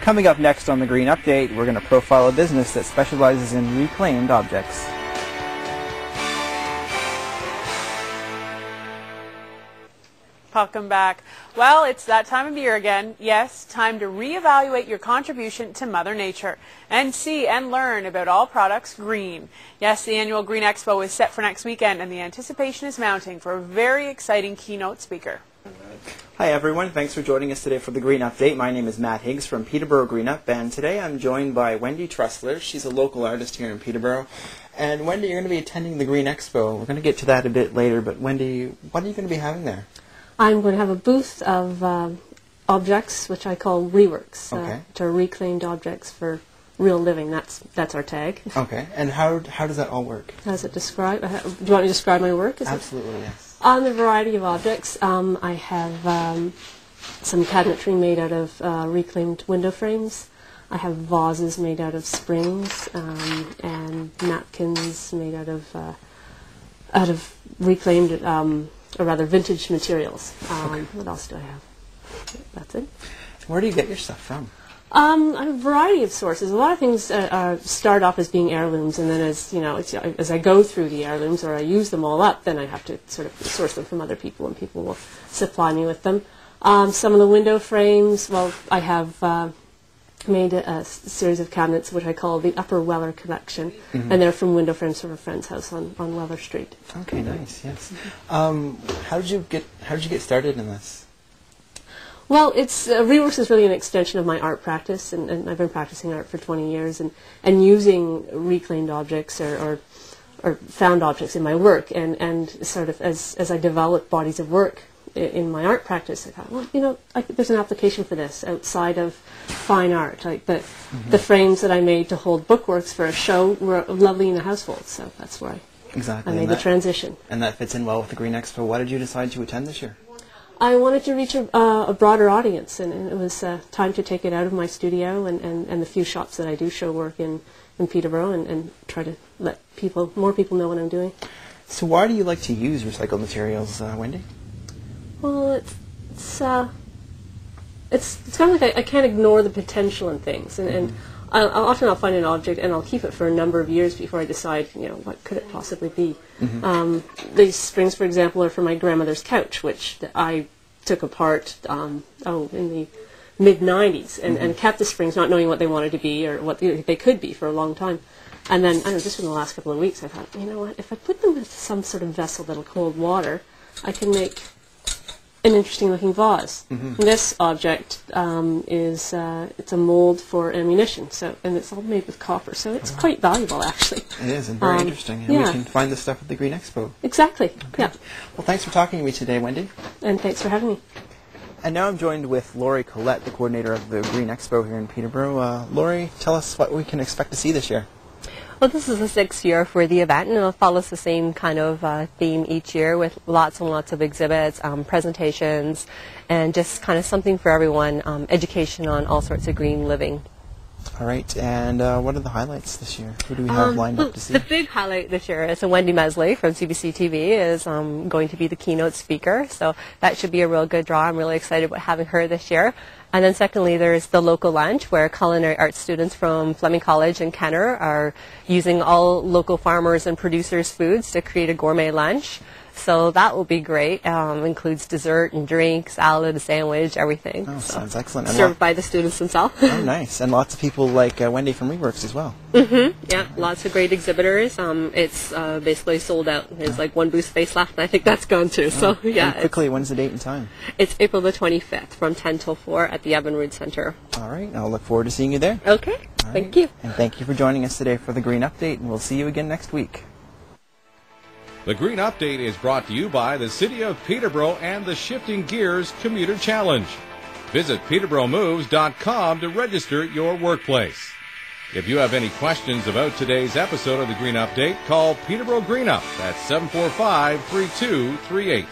Coming up next on the Green Update, we're going to profile a business that specializes in reclaimed objects. Welcome back. Well, it's that time of year again. Yes, time to reevaluate your contribution to Mother Nature and see and learn about all products green. Yes, the annual Green Expo is set for next weekend, and the anticipation is mounting for a very exciting keynote speaker. Hi everyone, thanks for joining us today for the Green Update. My name is Matt Higgs from Peterborough Green Up, and today I'm joined by Wendy Trussler. She's a local artist here in Peterborough. And Wendy, you're going to be attending the Green Expo. We're going to get to that a bit later, but Wendy, what are you going to be having there? I'm going to have a booth of objects, which I call reworks, which are reclaimed objects for real living. That's our tag. Okay, and how does that all work? How does it describe? Do you want me to describe my work? Absolutely, yes. On the variety of objects, I have some cabinetry made out of reclaimed window frames. I have vases made out of springs and napkins made out of reclaimed. Or rather vintage materials. What else do I have? That's it. Where do you get your stuff from? A variety of sources. A lot of things start off as being heirlooms, and then as I go through the heirlooms or I use them all up, then I have to sort of source them from other people, and people will supply me with them. Some of the window frames, well, I have made a series of cabinets which I call the Upper Weller Collection, and they're from window frames from a friend's house on Weller Street. Okay, nice. Yes. How did you get started in this? Well, reworks is really an extension of my art practice, and I've been practicing art for 20 years, and using reclaimed objects or found objects in my work, and sort of as I develop bodies of work in my art practice, I thought, well, there's an application for this outside of fine art. Like the frames that I made to hold bookworks for a show were lovely in a household, so that's where I made the transition. And that fits in well with the Green Expo. Why did you decide to attend this year? I wanted to reach a broader audience, and it was time to take it out of my studio and the few shops that I do show work in Peterborough and try to let more people know what I'm doing. So why do you like to use recycled materials, Wendy? Well, it's kind of like I can't ignore the potential in things, and I'll find an object and I'll keep it for a number of years before I decide, what could it possibly be. These springs, for example, are for my grandmother's couch, which I took apart in the mid-'90s and kept the springs, not knowing what they wanted to be or what they could be for a long time. And then, just in the last couple of weeks, I thought, you know what, if I put them into some sort of vessel that'll hold water, I can make an interesting looking vase. This object it's a mold for ammunition, and it's all made with copper, so it's quite valuable actually. It is, and very interesting, and we can find this stuff at the Green Expo. Exactly. Okay. Yeah. Well, thanks for talking to me today, Wendy. And thanks for having me. And now I'm joined with Laurie Collette, the coordinator of the Green Expo here in Peterborough. Laurie, tell us what we can expect to see this year. Well, this is the 6th year for the event, and it follows the same kind of theme each year with lots and lots of exhibits, presentations, and just kind of something for everyone, education on all sorts of green living. All right, and what are the highlights this year? Who do we have lined up to see? The big highlight this year is Wendy Mesley from CBC TV is going to be the keynote speaker, so that should be a real good draw. I'm really excited about having her this year. And then secondly, there's the local lunch where culinary arts students from Fleming College and Kenner are using all local farmers and producers' foods to create a gourmet lunch. So that will be great. Includes dessert and drink, salad, a sandwich, everything. Oh, sounds excellent. And served by the students themselves. Oh, nice. And lots of people like Wendy from Reworks as well. Yeah, lots of great exhibitors. It's basically sold out. There's like one booth space left, and I think that's gone too. So yeah. Quickly, when's the date and time? It's April the 25th from 10 till 4 at the Evinrude Center. All right. I'll look forward to seeing you there. Okay. Thank you. And thank you for joining us today for the Green Update, and we'll see you again next week. The Green Update is brought to you by the City of Peterborough and the Shifting Gears Commuter Challenge. Visit peterboromoves.com to register your workplace. If you have any questions about today's episode of the Green Update, call Peterborough Green Up at 745-3238.